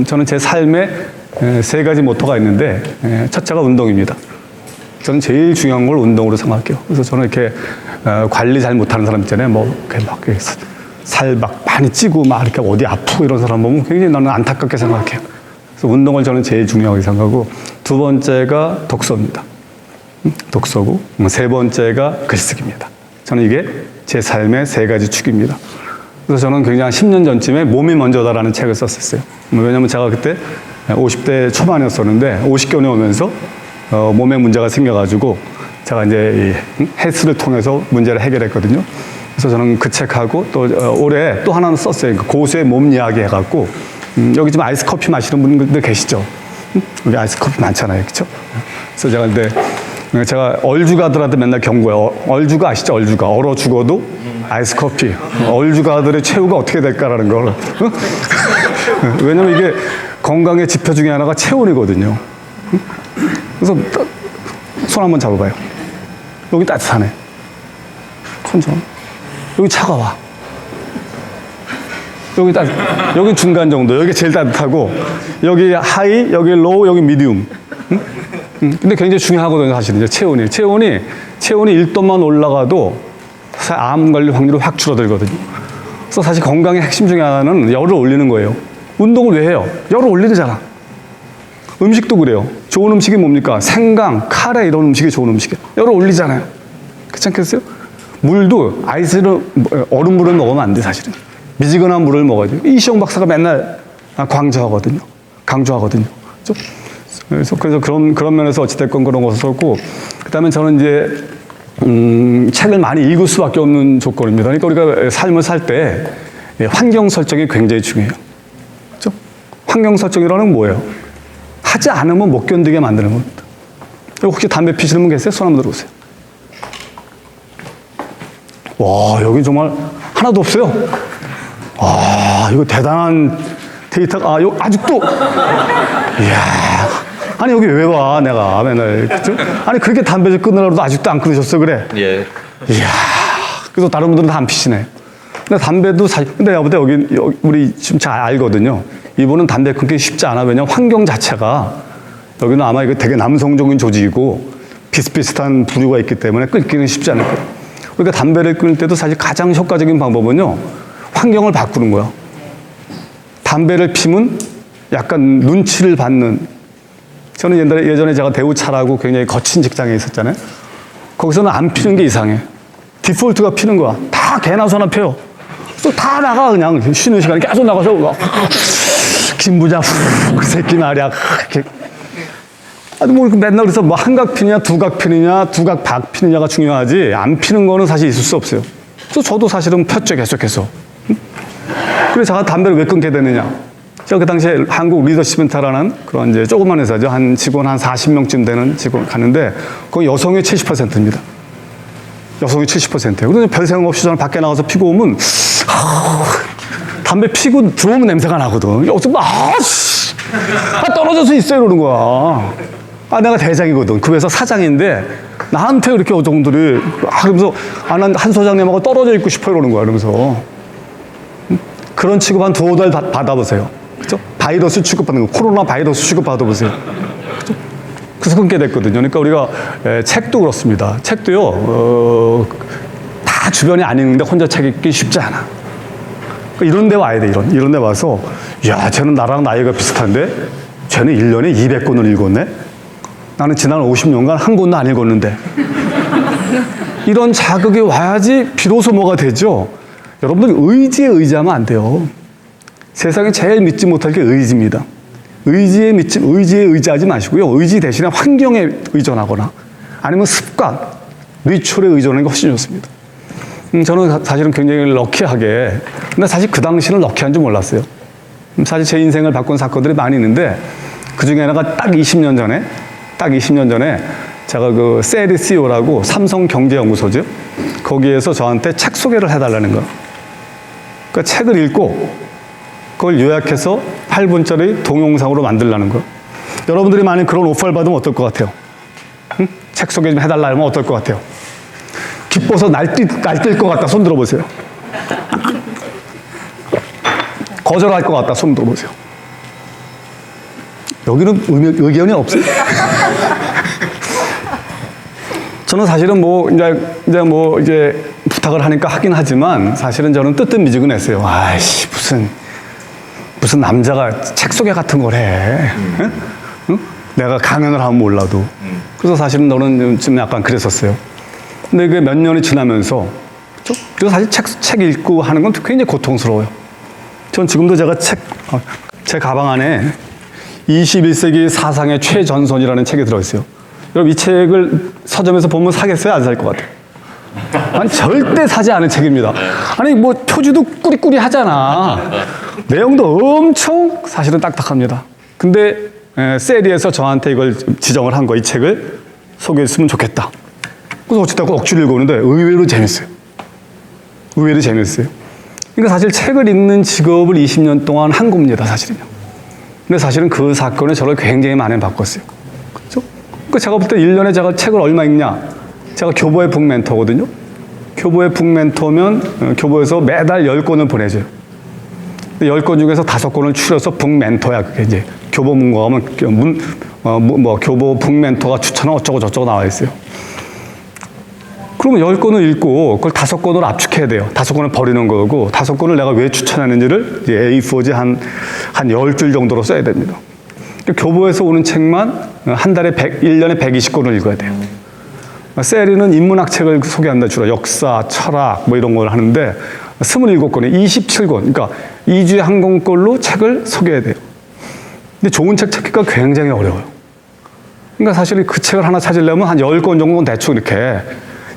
저는 제 삶에 세 가지 모토가 있는데, 첫째가 운동입니다. 저는 제일 중요한 걸 운동으로 생각해요. 그래서 저는 이렇게 관리 잘 못하는 사람 있잖아요. 뭐 이렇게 막 살 막 많이 찌고 막 이렇게 어디 아프고 이런 사람 보면 굉장히 나는 안타깝게 생각해요. 그래서 운동을 저는 제일 중요하게 생각하고, 두 번째가 독서입니다. 독서고, 세 번째가 글쓰기입니다. 저는 이게 제 삶의 세 가지 축입니다. 그래서 저는 굉장히 10년 전쯤에 몸이 먼저다라는 책을 썼었어요. 왜냐하면 제가 그때 50대 초반이었었는데 50견에 오면서 몸에 문제가 생겨가지고 제가 이제 이 헬스를 통해서 문제를 해결했거든요. 그래서 저는 그 책하고 또 올해 또 하나는 썼어요. 고수의 몸 이야기 해갖고, 여기 지금 아이스 커피 마시는 분들 계시죠? 여기 아이스 커피 많잖아요. 그렇죠? 그래서 제가 근데 제가 얼죽아들한테 맨날 경고해요. 얼죽아 아시죠? 얼죽아. 얼어 죽어도 아이스 커피. 얼죽아들의 최후가 어떻게 될까라는 걸. 왜냐면 이게 건강의 지표 중에 하나가 체온이거든요. 그래서 손 한번 잡아봐요. 여기 따뜻하네. 천천히. 여기 차가워. 여기 중간 정도. 여기 제일 따뜻하고, 여기 하이, 여기 로우, 여기 미디움. 근데 굉장히 중요하거든요, 사실은. 이제 체온이 1도만 올라가도 암 걸릴 확률이 확 줄어들거든요. 그래서 사실 건강의 핵심 중에 하나는 열을 올리는 거예요. 운동을 왜 해요? 열을 올리잖아. 음식도 그래요. 좋은 음식이 뭡니까? 생강, 카레 이런 음식이 좋은 음식이에요. 열을 올리잖아요. 그렇지 않겠어요? 물도 얼음물을 먹으면 안 돼, 사실은. 미지근한 물을 먹어야 돼요. 이시영 박사가 맨날 강조하거든요. 그렇죠? 그래서 그런 면에서 어찌됐건 그런 것을 썼고, 그 다음에 저는 이제, 책을 많이 읽을 수밖에 없는 조건입니다. 그러니까 우리가 삶을 살 때 환경 설정이 굉장히 중요해요. 그렇죠? 환경 설정이라는 건 뭐예요? 하지 않으면 못 견디게 만드는 겁니다. 혹시 담배 피시는 분 계세요? 손 한번 들어보세요. 와, 여기 정말 하나도 없어요. 와, 이거 대단한 데이터가, 아직도. 이야. 아니, 여기 왜 와, 내가 맨날. 그죠? 아니, 그렇게 담배를 끊으라고도 아직도 안 끊으셨어, 그래? 예. 이야. 그래서 다른 분들은 다 안 피시네. 근데 담배도 근데 여기 우리 지금 잘 알거든요. 이분은 담배 끊기 쉽지 않아. 왜냐면 환경 자체가, 여기는 아마 이거 되게 남성적인 조직이고, 비슷비슷한 부류가 있기 때문에 끊기는 쉽지 않을 거예요. 그러니까 담배를 끊을 때도 사실 가장 효과적인 방법은요, 환경을 바꾸는 거야. 담배를 피면 약간 눈치를 받는. 저는 예전에 제가 대우차라고 굉장히 거친 직장에 있었잖아요. 거기서는 안 피는 게 이상해. 디폴트가 피는 거야. 다 개나 소나 펴요. 또 다 나가, 그냥 쉬는 시간에 계속 나가서 김 부장 그 새끼 말이야. 아니 뭐 맨날 그래서 뭐 한각 피느냐 두각 피느냐 두각 박 피느냐가 중요하지, 안 피는 거는 사실 있을 수 없어요. 그래서 저도 사실은 폈죠, 계속해서. 그래서 제가 담배를 왜 끊게 되느냐. 제가 그 당시에 한국 리더십 센터라는 그런 이제 조그만 회사죠. 한 직원 한 40명쯤 되는 직원 가는데, 거기 여성이 70%입니다. 여성이 70%예요. 그래서 별 생각 없이 저는 밖에 나가서 피고 오면, 담배 피고 들어오면 냄새가 나거든. 여기서 막, 떨어져서 있어요, 이러는 거야. 내가 대장이거든. 그 회사 사장인데, 나한테 이렇게 여성들이, 그러면서, 난 한 소장님하고 떨어져 있고 싶어, 이러는 거야, 이러면서. 그런 취급 한 2달 받아보세요. 그죠? 바이러스 취급받는 거, 코로나 바이러스 취급 받아보세요. 그죠? 그래서 끊게 됐거든요. 그러니까 우리가, 책도 그렇습니다. 책도요, 다 주변에 안 읽는데 혼자 책 읽기 쉽지 않아. 이런 데 와야 돼, 이런 데 와서, 야, 쟤는 나랑 나이가 비슷한데, 쟤는 1년에 200권을 읽었네? 나는 지난 50년간 한 권도 안 읽었는데. 이런 자극이 와야지 비로소 뭐가 되죠? 여러분들 의지에 의지하면 안 돼요. 세상에 제일 믿지 못할 게 의지입니다. 의지에 의지하지 마시고요. 의지 대신에 환경에 의존하거나, 아니면 습관, 리추얼에 의존하는 게 훨씬 좋습니다. 저는 사실은 굉장히 럭키하게, 근데 사실 그 당시는 럭키한 줄 몰랐어요. 사실 제 인생을 바꾼 사건들이 많이 있는데, 그 중에 하나가 딱 20년 전에 제가 그 세리 CEO라고 삼성경제연구소죠. 거기에서 저한테 책 소개를 해달라는 거. 그러니까 책을 읽고 그걸 요약해서 8분짜리 동영상으로 만들라는 거. 여러분들이 만약 그런 오퍼를 받으면 어떨 것 같아요? 응? 책 소개 좀 해달라 하면 어떨 것 같아요? 기뻐서 날뛸 것 같다. 손 들어보세요. 거절할 것 같다. 손 들어보세요. 여기는 의견이 없어요. 저는 사실은 이제 부탁을 하니까 하긴 하지만 사실은 저는 뜨뜻미지근했어요. 아이씨, 무슨 남자가 책 소개 같은 걸 해. 응? 응? 내가 강연을 하면 몰라도. 그래서 사실은 너는 좀 약간 그랬었어요. 근데 그게 몇 년이 지나면서, 그렇죠? 그래서 사실 책 읽고 하는 건 굉장히 고통스러워요. 전 지금도 제 가방 안에 21세기 사상의 최전선이라는 책이 들어있어요. 여러분, 이 책을 서점에서 보면 사겠어요? 안 살 것 같아요? 아니, 절대 사지 않은 책입니다. 아니, 뭐, 표지도 꾸리꾸리 하잖아. 내용도 엄청 사실은 딱딱합니다. 근데, 세리에서 저한테 이걸 지정을 한 거, 이 책을 소개했으면 좋겠다. 그래서 어쨌든 억지로 읽었는데 의외로 재밌어요. 의외로 재밌어요. 그러니까 사실 책을 읽는 직업을 20년 동안 한 겁니다, 사실은요. 근데 사실은 그 사건이 저를 굉장히 많이 바꿨어요. 그렇죠? 그러니까 제가 볼 때 1년에 제가 책을 얼마 읽냐? 제가 교보의 북멘토거든요. 교보의 북멘토면 교보에서 매달 10권을 보내줘요. 10권 중에서 5권을 추려서 북멘토야. 그게 이제 교보 문고 가면 교보 북멘토가 추천한 어쩌고 저쩌고 나와 있어요. 그러면 10권을 읽고 그걸 5권을 압축해야 돼요. 5권을 버리는 거고 5권을 내가 왜 추천하는지를 A4지 한 10줄 정도로 써야 됩니다. 교보에서 오는 책만 한 달에 1년에 120권을 읽어야 돼요. 세리는 인문학 책을 소개한다 주로 역사, 철학 뭐 이런 걸 하는데 27권에 27권, 그러니까 2주에 한 권꼴로 책을 소개해야 돼요. 근데 좋은 책 찾기가 굉장히 어려워요. 그러니까 사실 그 책을 하나 찾으려면 한 10권 정도는 대충 이렇게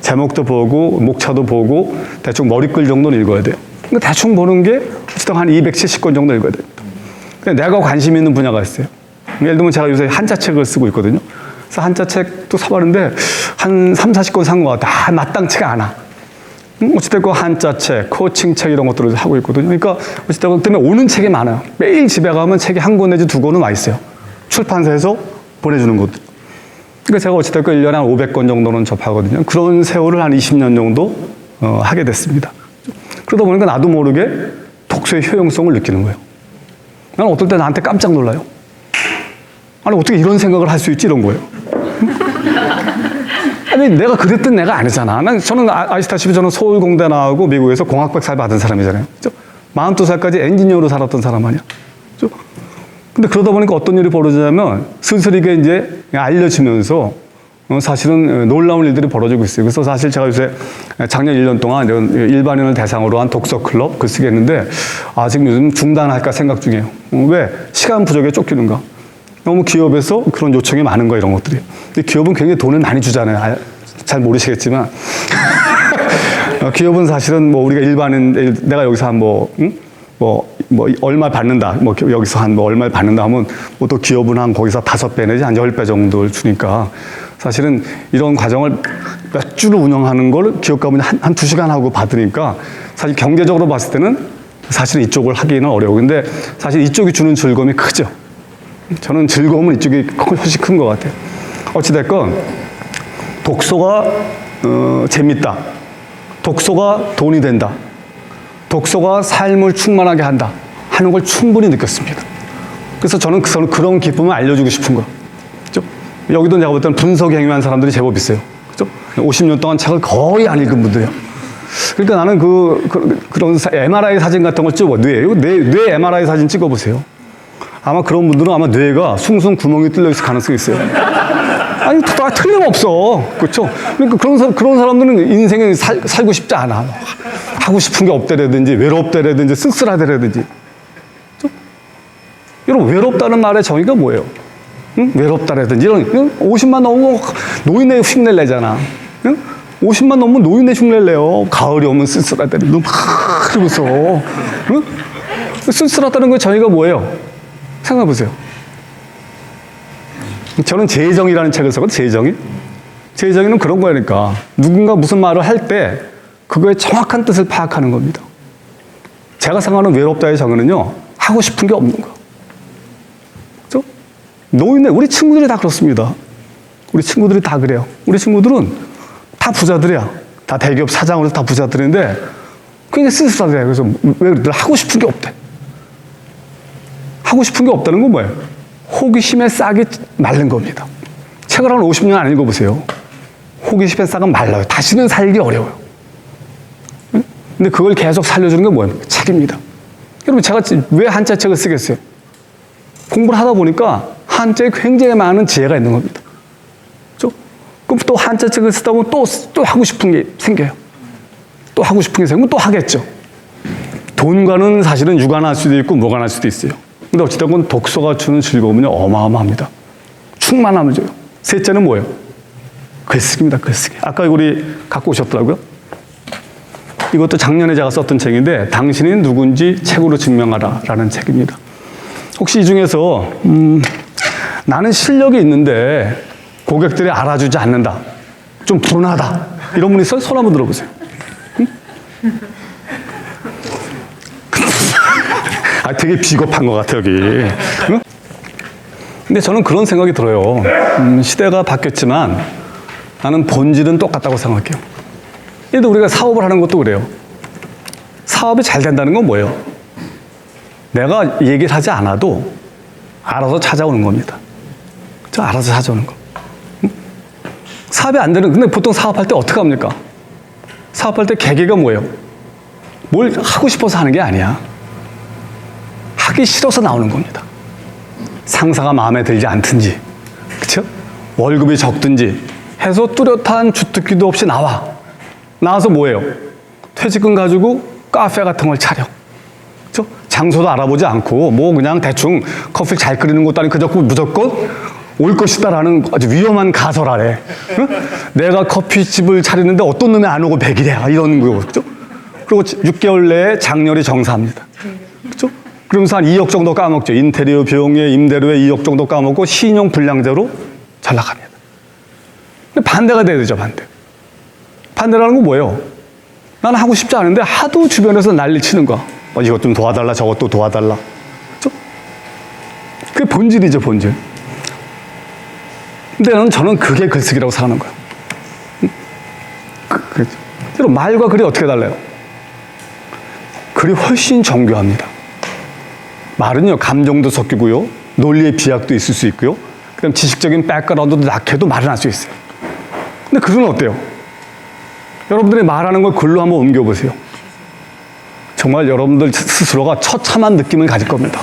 제목도 보고 목차도 보고 대충 머리글 정도는 읽어야 돼요. 그러니까 대충 보는 게 어쨌든 한 270권 정도 읽어야 됩니다. 내가 관심 있는 분야가 있어요. 예를 들면 제가 요새 한자책을 쓰고 있거든요. 그래서 한자책도 사봤는데 한 3, 40권 산 것 같아. 마땅치가 않아. 어쨌든 그 한자책, 코칭책 이런 것들을 하고 있거든요. 그러니까 어쨌든 그 때문에 오는 책이 많아요. 매일 집에 가면 책이 한 권 내지 2권은 와 있어요. 출판사에서 보내주는 것들. 그러니까 제가 어쨌든 그 1년에 한 500권 정도는 접하거든요. 그런 세월을 한 20년 정도 하게 됐습니다. 그러다 보니까 나도 모르게 독서의 효용성을 느끼는 거예요. 나는 어떨 때 나한테 깜짝 놀라요. 아니, 어떻게 이런 생각을 할 수 있지? 이런 거예요. 아니, 내가 그랬던 내가 아니잖아. 저는 아시다시피 저는 서울공대 나오고 미국에서 공학박사 받은 사람이잖아요. 그죠? 42살까지 엔지니어로 살았던 사람 아니야. 그죠? 근데 그러다 보니까 어떤 일이 벌어지냐면 슬슬 이게 이제 알려지면서 사실은 놀라운 일들이 벌어지고 있어요. 그래서 사실 제가 요새 작년 1년 동안 일반인을 대상으로 한 독서 클럽 글 쓰겠는데 지금 요즘 중단할까 생각 중이에요. 왜? 시간 부족에 쫓기는가? 너무 기업에서 그런 요청이 많은 거 이런 것들이. 근데 기업은 굉장히 돈을 많이 주잖아요. 잘 모르시겠지만 기업은 사실은 뭐 우리가 일반인 내가 여기서 한 얼마 받는다. 여기서 한 얼마 받는다 하면 또 기업은 한 거기서 5배 내지 한 10배 정도를 주니까 사실은 이런 과정을 몇 주를 운영하는 걸 기업 가면 한 2시간 하고 받으니까 사실 경제적으로 봤을 때는 사실은 이쪽을 하기는 어려워. 근데 사실 이쪽이 주는 즐거움이 크죠. 저는 즐거움은 이쪽이 훨씬 큰 것 같아요. 어찌됐건 독서가 재밌다. 독서가 돈이 된다. 독서가 삶을 충만하게 한다 하는 걸 충분히 느꼈습니다. 그래서 저는 그런 기쁨을 알려주고 싶은 거예요. 그죠? 여기도 내가 볼 때는 분석행위한 사람들이 제법 있어요. 그죠? 50년 동안 책을 거의 안 읽은 분들이에요. 그러니까 나는 그런 MRI 사진 같은 걸 찍어. 뇌 MRI 사진 찍어보세요. 아마 그런 분들은 아마 뇌가 숭숭 구멍이 뚫려 있을 가능성이 있어요. 아니, 다 틀림없어. 그렇죠? 그러니까 그런 사람들은 인생에 살고 싶지 않아. 하고 싶은 게 없다라든지, 외롭다라든지, 쓸쓸하다라든지. 그렇죠? 여러분, 외롭다는 말의 정의가 뭐예요? 응? 외롭다라든지, 이런, 50만 넘으면 노인네 흉내를 내잖아. 응? 50만 넘으면 노인네 흉내를 내요. 가을이 오면 쓸쓸하다니. 막 그러면서. 응? 쓸쓸하다는 그 정의가 뭐예요? 생각해보세요. 저는 재정이라는 책을 썼거든요. 재정의는 그런 거니까 누군가 무슨 말을 할 때 그거의 정확한 뜻을 파악하는 겁니다. 제가 생각하는 외롭다의 정의는요, 하고 싶은 게 없는 거. 그렇죠? 노인네, 우리 친구들이 다 그렇습니다. 우리 친구들이 다 그래요. 우리 친구들은 다 부자들이야. 다 대기업 사장으로 다 부자들인데 굉장히 쓸쓸하대. 그래서 왜 그러더라? 하고 싶은 게 없대. 하고 싶은 게 없다는 건 뭐예요? 호기심의 싹이 마른 겁니다. 책을 한 50년 안 읽어보세요. 호기심의 싹은 말라요. 다시는 살기 어려워요. 근데 그걸 계속 살려주는 게 뭐예요? 책입니다. 여러분, 제가 왜 한자 책을 쓰겠어요? 공부를 하다 보니까 한자에 굉장히 많은 지혜가 있는 겁니다. 그렇죠? 그럼 또 한자 책을 쓰다 보면 또 하고 싶은 게 생겨요. 또 하고 싶은 게 생기면 또 하겠죠. 돈과는 사실은 유관할 수도 있고 무관할 수도 있어요. 근데 어찌됐건 독서가 주는 즐거움은 어마어마합니다. 충만함을 줘요. 셋째는 뭐예요? 글쓰기입니다. 글쓰기. 아까 우리 갖고 오셨더라고요. 이것도 작년에 제가 썼던 책인데 당신이 누군지 책으로 증명하라 라는 책입니다. 혹시 이 중에서 나는 실력이 있는데 고객들이 알아주지 않는다, 좀 불운하다, 이런 분 있어요? 손 한번 들어보세요. 응? 아, 되게 비겁한 것 같아 여기. 응? 근데 저는 그런 생각이 들어요. 시대가 바뀌었지만 나는 본질은 똑같다고 생각해요. 예를 들어 우리가 사업을 하는 것도 그래요. 사업이 잘 된다는 건 뭐예요? 내가 얘기를 하지 않아도 알아서 찾아오는 겁니다. 저 알아서 찾아오는 거. 응? 사업이 안 되는, 근데 보통 사업할 때 어떻게 합니까? 사업할 때 계기가 뭐예요? 뭘 하고 싶어서 하는 게 아니야. 하기 싫어서 나오는 겁니다. 상사가 마음에 들지 않든지, 그쵸? 월급이 적든지 해서 뚜렷한 주특기도 없이 나와서 뭐예요? 퇴직금 가지고 카페 같은 걸 차려. 그쵸? 장소도 알아보지 않고 뭐 그냥 대충 커피 잘 끓이는 것도 아니고 그저 무조건 올 것이다라는 아주 위험한 가설 아래, 응? 내가 커피집을 차리는데 어떤 놈이 안 오고 100일이야 이런 거고, 그죠? 그리고 6개월 내에 장렬히 정사합니다. 그죠? 그러면서 한 2억 정도 까먹죠. 인테리어 비용에 임대료에 2억 정도 까먹고 신용 불량자로 전락합니다. 근데 반대가 돼야 되죠, 반대. 반대라는 건 뭐예요? 나는 하고 싶지 않은데 하도 주변에서 난리 치는 거야. 이것 좀 도와달라, 저것도 도와달라. 그죠? 그게 본질이죠, 본질. 근데 저는 그게 글쓰기라고 생각하는 거예요. 그럼 말과 글이 어떻게 달라요? 글이 훨씬 정교합니다. 말은요, 감정도 섞이고요, 논리의 비약도 있을 수 있고요, 그다음 지식적인 백그라운드도 낙해도 말은 할 수 있어요. 근데 글은 어때요? 여러분들이 말하는 걸 글로 한번 옮겨보세요. 정말 여러분들 스스로가 처참한 느낌을 가질 겁니다.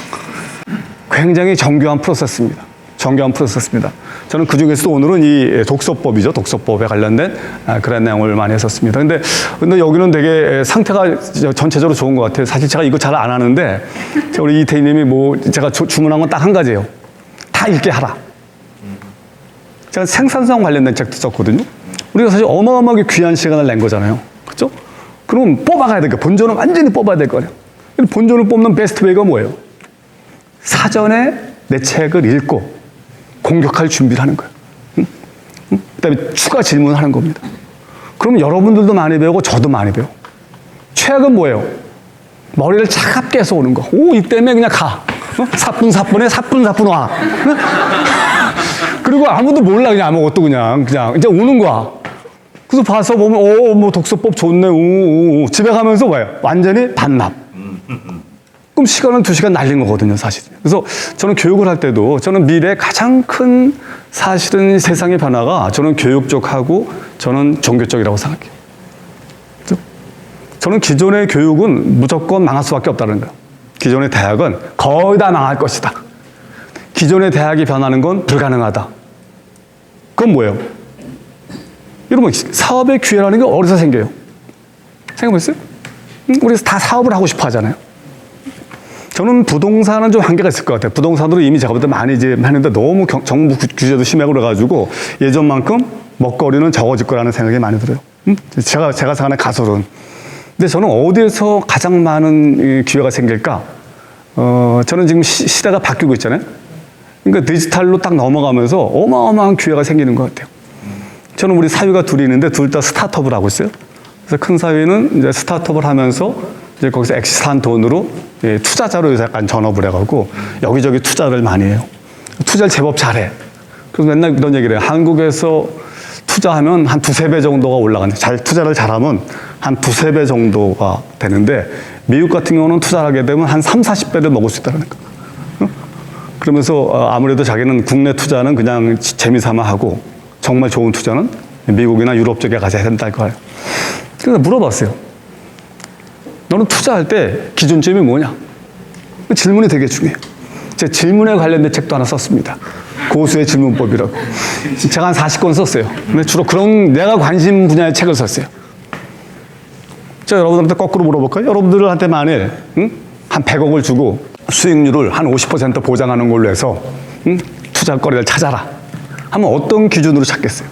굉장히 정교한 프로세스입니다. 정교한 프로세스입니다. 저는 그 중에서도 오늘은 이 독서법이죠. 독서법에 관련된 그런 내용을 많이 했었습니다. 근데 여기는 되게 상태가 전체적으로 좋은 것 같아요. 사실 제가 이거 잘 안 하는데, 우리 이태희님이 뭐 제가 주문한 건 딱 한 가지예요. 다 읽게 하라. 제가 생산성 관련된 책도 썼거든요. 우리가 사실 어마어마하게 귀한 시간을 낸 거잖아요. 그렇죠? 그럼 뽑아가야 되니까 본전을 완전히 뽑아야 될 거예요. 본전을 뽑는 베스트 웨이가 뭐예요? 사전에 내 책을 읽고 공격할 준비를 하는 거예요. 그다음에 추가 질문하는 겁니다. 그럼 여러분들도 많이 배우고 저도 많이 배워. 최악은 뭐예요? 머리를 차갑게 해서 오는 거. 오, 이 때문에 그냥 가. 사뿐사뿐해, 사뿐사뿐 와. 그리고 아무도 몰라, 그냥 아무것도 그냥 이제 오는 거야. 그래서 봐서 보면, 뭐 독서법 좋네, 집에 가면서 뭐예요? 완전히 반납. 그럼 시간은 2시간 날린 거거든요, 사실. 그래서 저는 교육을 할 때도 저는 미래의 가장 큰 사실은 세상의 변화가 저는 교육 쪽하고 저는 종교 쪽이라고 생각해요. 그렇죠? 저는 기존의 교육은 무조건 망할 수밖에 없다는 거예요. 기존의 대학은 거의 다 망할 것이다. 기존의 대학이 변하는 건 불가능하다. 그건 뭐예요? 여러분, 사업의 기회라는 게 어디서 생겨요? 생각해보세요? 우리 다 사업을 하고 싶어 하잖아요. 저는 부동산은 좀 한계가 있을 것 같아요. 부동산으로 이미 제가 볼 때 많이 이제 했는데 너무 정부 규제도 심하고 그래가지고 예전만큼 먹거리는 적어질 거라는 생각이 많이 들어요. 제가 생각하는 가설은. 근데 저는 어디에서 가장 많은 기회가 생길까? 저는 지금 시대가 바뀌고 있잖아요. 그러니까 디지털로 딱 넘어가면서 어마어마한 기회가 생기는 것 같아요. 저는 우리 사위가 둘이 있는데 둘 다 스타트업을 하고 있어요. 그래서 큰 사위는 이제 스타트업을 하면서 이제 거기서 엑시트한 돈으로 투자자로 약간 전업을 해가지고 여기저기 투자를 많이 해요. 투자를 제법 잘해. 그래서 맨날 이런 얘기를 해요. 한국에서 투자하면 한 2~3배 정도가 올라간다. 투자를 잘하면 한 2~3배 정도가 되는데 미국 같은 경우는 투자를 하게 되면 한 30~40배를 먹을 수 있다는 거예요. 그러면서 아무래도 자기는 국내 투자는 그냥 재미삼아 하고 정말 좋은 투자는 미국이나 유럽 쪽에 가서 해야 된다 이거예요. 그래서 물어봤어요. 너는 투자할 때 기준점이 뭐냐? 그 질문이 되게 중요해요. 제 질문에 관련된 책도 하나 썼습니다. 고수의 질문법이라고. 제가 한 40권 썼어요. 근데 주로 그런 내가 관심 분야의 책을 썼어요. 자, 여러분들한테 거꾸로 물어볼까요? 여러분들한테 만일 한 100억을 주고 수익률을 한 50% 보장하는 걸로 해서 투자할 거리를 찾아라 하면 어떤 기준으로 찾겠어요?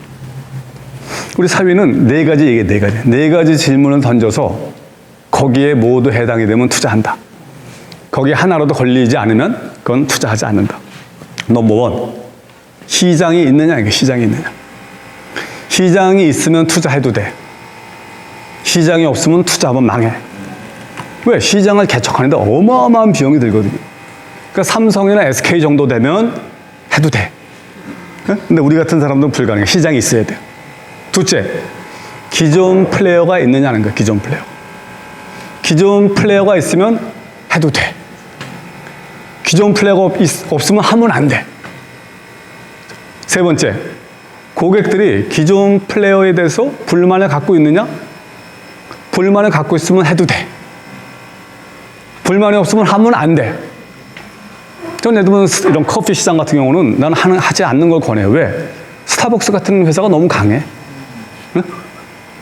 우리 사위는 네 가지 얘기해, 네 가지. 네 가지 질문을 던져서 거기에 모두 해당이 되면 투자한다. 거기에 하나라도 걸리지 않으면 그건 투자하지 않는다. 넘버원, 시장이 있느냐, 이게 시장이 있느냐. 시장이 있으면 투자해도 돼. 시장이 없으면 투자하면 망해. 왜? 시장을 개척하는데 어마어마한 비용이 들거든요. 그러니까 삼성이나 SK 정도 되면 해도 돼. 근데 우리 같은 사람들은 불가능해. 시장이 있어야 돼. 둘째, 기존 플레이어가 있느냐는 거야, 기존 플레이어. 기존 플레이어가 있으면 해도 돼. 기존 플레이어가 없으면 하면 안 돼. 세 번째, 고객들이 기존 플레이어에 대해서 불만을 갖고 있느냐? 불만을 갖고 있으면 해도 돼. 불만이 없으면 하면 안 돼. 저는 예를 들면 이런 커피 시장 같은 경우는 나는 하지 않는 걸 권해요. 왜? 스타벅스 같은 회사가 너무 강해. 응?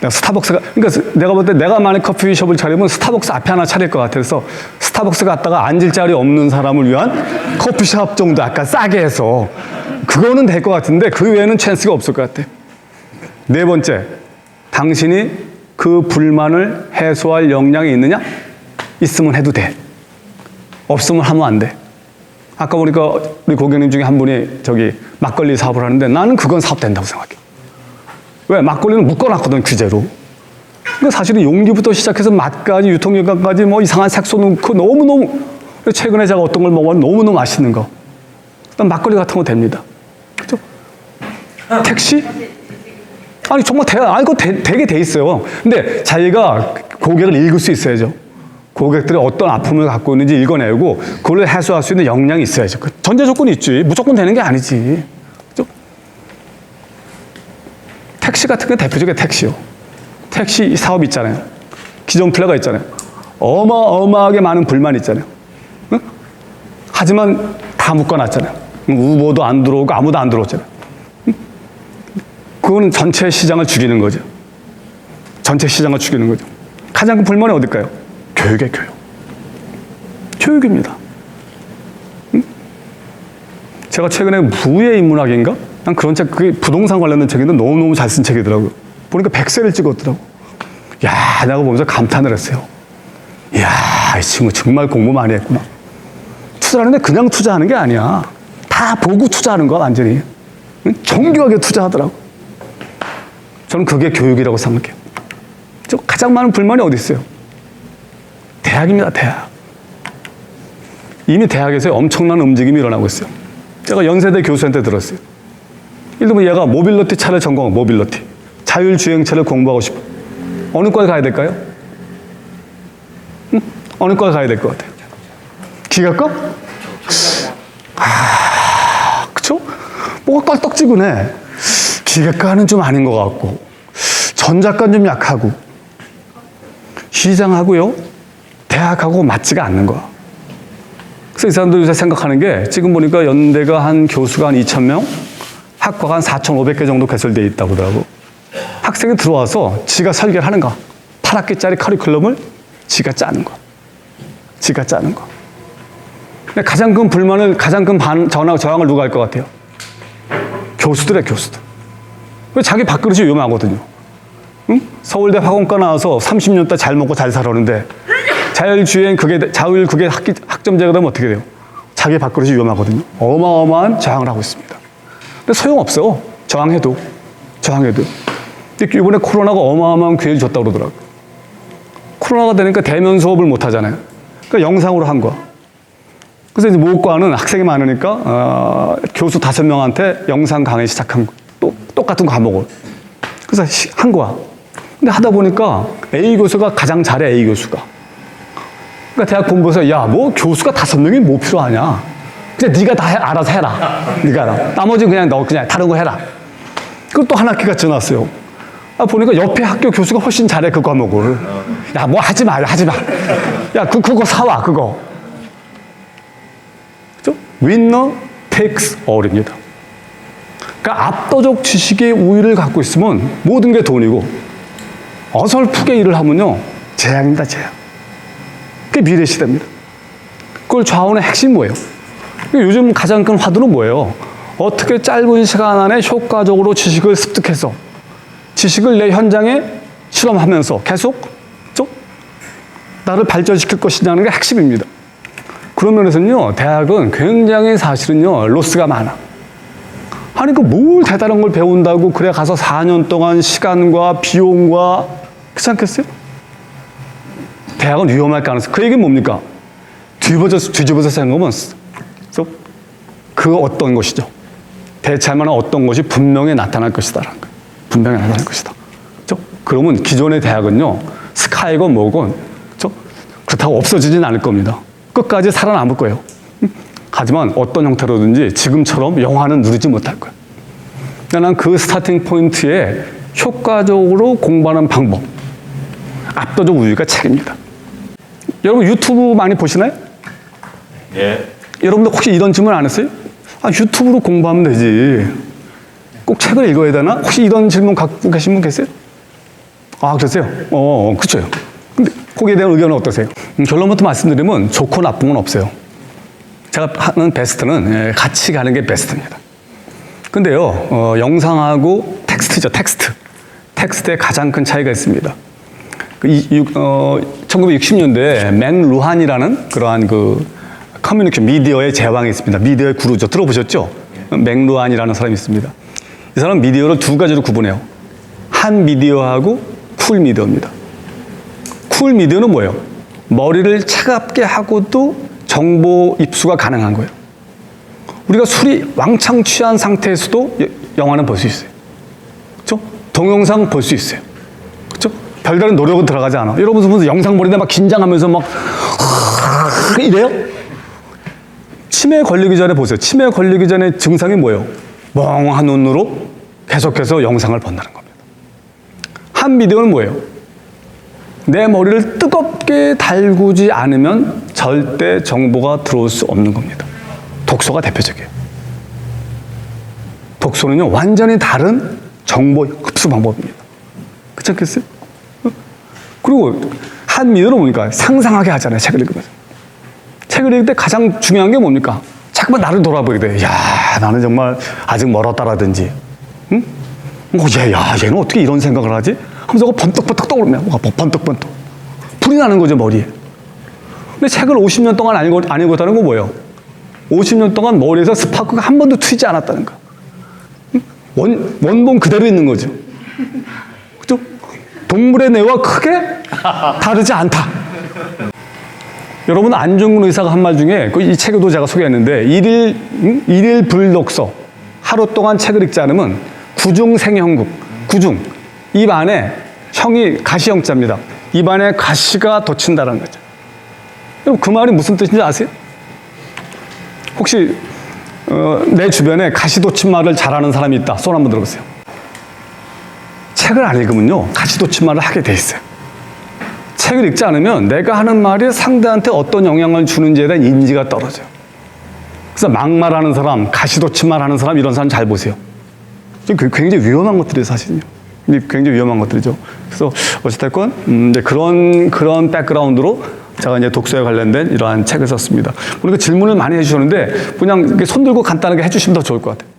스타벅스가, 그러니까 내가 볼 때 내가 만약 커피숍을 차리면 스타벅스 앞에 하나 차릴 것 같아요. 그래서 스타벅스 갔다가 앉을 자리 없는 사람을 위한 커피숍 정도 약간 싸게 해서 그거는 될 것 같은데 그 외에는 찬스가 없을 것 같아요. 네 번째, 당신이 그 불만을 해소할 역량이 있느냐? 있으면 해도 돼. 없으면 하면 안 돼. 아까 보니까 우리 고객님 중에 한 분이 저기 막걸리 사업을 하는데 나는 그건 사업 된다고 생각해. 왜? 막걸리는 묶어놨거든, 규제로. 그러니까 사실은 용기부터 시작해서 맛까지 유통기간까지 뭐 이상한 색소 넣고 너무너무, 최근에 제가 어떤 걸 먹었는데 너무너무 맛있는 거. 일단 막걸리 같은 거 됩니다. 그죠? 택시? 아니, 정말 그거 되게 돼 있어요. 근데 자기가 고객을 읽을 수 있어야죠. 고객들이 어떤 아픔을 갖고 있는지 읽어내고 그걸 해소할 수 있는 역량이 있어야죠. 그 전제 조건이 있지. 무조건 되는 게 아니지. 그죠? 택시 같은 게 대표적인 택시요. 택시 사업 있잖아요. 기존 플레이가 있잖아요. 어마어마하게 많은 불만이 있잖아요. 응? 하지만 다 묶어놨잖아요. 우버도 안 들어오고 아무도 안 들어오잖아요. 응? 그거는 전체 시장을 죽이는 거죠. 전체 시장을 죽이는 거죠. 가장 큰 불만이 어딜까요? 교육이에요, 교육. 교육입니다. 응? 제가 최근에 부의 인문학인가? 난 그런 책, 그게 부동산 관련된 책인데 너무너무 잘 쓴 책이더라고요. 보니까 100세를 찍었더라고. 야, 내가 보면서 감탄을 했어요. 이야, 이 친구 정말 공부 많이 했구나. 투자하는데 그냥 투자하는 게 아니야. 다 보고 투자하는 거야, 완전히. 응? 정교하게 투자하더라고. 저는 그게 교육이라고 생각해요. 가장 많은 불만이 어디 있어요? 대학입니다, 대학. 이미 대학에서 엄청난 움직임이 일어나고 있어요. 제가 연세대 교수한테 들었어요. 예를 들면 얘가 모빌리티 차를 전공하고, 모빌리티. 자율주행차를 공부하고 싶어. 어느 과에 가야 될까요? 응? 어느 과에 가야 될 것 같아요? 기계과? 그쵸? 뭐가 껄떡지근해. 기계과는 좀 아닌 것 같고, 전자과는 좀 약하고, 시장하고요, 대학하고 맞지가 않는 거야. 그래서 이 사람들 요새 생각하는 게, 지금 보니까 연대가 한 교수가 한 2,000명, 학과가 한 4,500개 정도 개설되어 있다고 하더라고. 학생이 들어와서 지가 설계를 하는 거야. 8학기짜리 커리큘럼을 지가 짜는 거야. 지가 짜는 거야. 근데 가장 큰 불만을, 가장 큰 저항을 누가 할 것 같아요? 교수들이야, 교수들. 왜? 자기 밥그릇이 위험하거든요. 응? 서울대 화공과 나와서 30년 동안 잘 먹고 잘 살았는데 자율주행 그게 학점제가 되면 어떻게 돼요? 자기 밥그릇이 위험하거든요. 어마어마한 저항을 하고 있습니다. 근데 소용없어. 저항해도. 근데 이번에 코로나가 어마어마한 기회를 줬다고 그러더라고요. 코로나가 되니까 대면 수업을 못 하잖아요. 그러니까 영상으로 한 거야. 그래서 이제 모과는 학생이 많으니까 교수 5명한테 영상 강의 시작한 거. 똑같은 과목을. 그래서 한 거야. 근데 하다 보니까 A 교수가 가장 잘해, A 교수가. 그러니까 대학 본부에서 야, 뭐 교수가 5명이 뭐 필요하냐. 그냥 네가 다 알아서 해라. 네가 알아. 나머지 그냥 너 그냥 다른 거 해라. 그리고 또 한 학기가 지났어요. 보니까 옆에 학교 교수가 훨씬 잘해, 그 과목을. 야, 뭐 하지 마, 하지 마. 야, 그거 사와, 그거. 그죠? Winner takes all입니다. 그러니까 압도적 지식의 우위를 갖고 있으면 모든 게 돈이고, 어설프게 일을 하면요, 재앙입니다, 재앙. 그게 미래 시대입니다. 그걸 좌우하는 핵심이 뭐예요? 요즘 가장 큰 화두는 뭐예요? 어떻게 짧은 시간 안에 효과적으로 지식을 습득해서 지식을 내 현장에 실험하면서 계속 나를 발전시킬 것이냐는 게 핵심입니다. 그런 면에서는요, 대학은 굉장히 사실은요, 로스가 많아. 아니, 뭘 대단한 걸 배운다고 그래 가서 4년 동안 시간과 비용과 그렇지 않겠어요? 대학은 위험할 가능성. 그 얘기는 뭡니까? 뒤집어서 생각하면 그 어떤 것이죠. 대체할 만한 어떤 것이 분명히 나타날 것이다라는 거예요. 분명히 나타날 것이다. 그렇죠? 그러면 기존의 대학은요, 스카이건 뭐건, 그렇죠? 그렇다고 없어지진 않을 겁니다. 끝까지 살아남을 거예요. 하지만 어떤 형태로든지 지금처럼 영화는 누리지 못할 거예요. 나는 그 스타팅 포인트에 효과적으로 공부하는 방법, 압도적 우위가 책입니다. 여러분 유튜브 많이 보시나요? 예. 여러분들 혹시 이런 질문 안 했어요? 유튜브로 공부하면 되지. 꼭 책을 읽어야 되나? 혹시 이런 질문 갖고 계신 분 계세요? 그러세요? 그쵸. 근데 거기에 대한 의견은 어떠세요? 결론부터 말씀드리면 좋고 나쁜 건 없어요. 제가 하는 베스트는 같이 가는 게 베스트입니다. 근데요, 영상하고 텍스트죠, 텍스트. 텍스트에 가장 큰 차이가 있습니다. 1960년대에 맥 루한이라는 그러한 커뮤니케이션, 미디어의 제왕이 있습니다. 미디어의 구루죠. 들어보셨죠? 맥 루한이라는 사람이 있습니다. 이 사람은 미디어를 두 가지로 구분해요. 한 미디어하고 쿨 미디어입니다. 쿨 미디어는 뭐예요? 머리를 차갑게 하고도 정보 입수가 가능한 거예요. 우리가 술이 왕창 취한 상태에서도 영화는 볼 수 있어요. 그렇죠? 동영상 볼 수 있어요. 그렇죠? 별다른 노력은 들어가지 않아. 여러분 무슨 영상 보는데 막 긴장하면서 막 이래요? 치매에 걸리기 전에 보세요. 치매에 걸리기 전에 증상이 뭐예요? 멍한 눈으로 계속해서 영상을 본다는 겁니다. 한 미디어는 뭐예요? 내 머리를 뜨겁게 달구지 않으면 절대 정보가 들어올 수 없는 겁니다. 독서가 대표적이에요. 독서는요, 완전히 다른 정보 흡수 방법입니다. 그렇지 않겠어요? 그리고 한 미디어는 뭡니까? 상상하게 하잖아요, 책을 읽으면서. 책을 읽을 때 가장 중요한 게 뭡니까? 자꾸만 나를 돌아보게 돼. 야, 나는 정말 아직 멀었다라든지, 응? 얘는 어떻게 이런 생각을 하지? 하면서 번뜩번뜩 떠오르면, 번뜩번뜩. 불이 나는 거죠, 머리에. 근데 책을 50년 동안 안 읽었다는 건 뭐예요? 50년 동안 머리에서 스파크가 한 번도 튀지 않았다는 거. 응? 원본 그대로 있는 거죠. 그죠? 동물의 뇌와 크게 다르지 않다. 여러분, 안중근 의사가 한 말 중에, 이 책에도 제가 소개했는데, 일일 불독서, 하루 동안 책을 읽지 않으면 구중생형국, 구중, 입 안에 형이 가시형자입니다. 입 안에 가시가 돋친다는 거죠. 여러분, 그 말이 무슨 뜻인지 아세요? 혹시 내 주변에 가시 돋친 말을 잘하는 사람이 있다. 손 한번 들어보세요. 책을 안 읽으면요, 가시 돋친 말을 하게 돼 있어요. 책을 읽지 않으면 내가 하는 말이 상대한테 어떤 영향을 주는지에 대한 인지가 떨어져요. 그래서 막말하는 사람, 가시돋친 말하는 사람, 이런 사람 잘 보세요. 굉장히 위험한 것들이에요, 사실은요. 굉장히 위험한 것들이죠. 그래서 어찌됐건 그런 백그라운드로 제가 이제 독서에 관련된 이러한 책을 썼습니다. 그러니까 질문을 많이 해주셨는데 그냥 손 들고 간단하게 해주시면 더 좋을 것 같아요.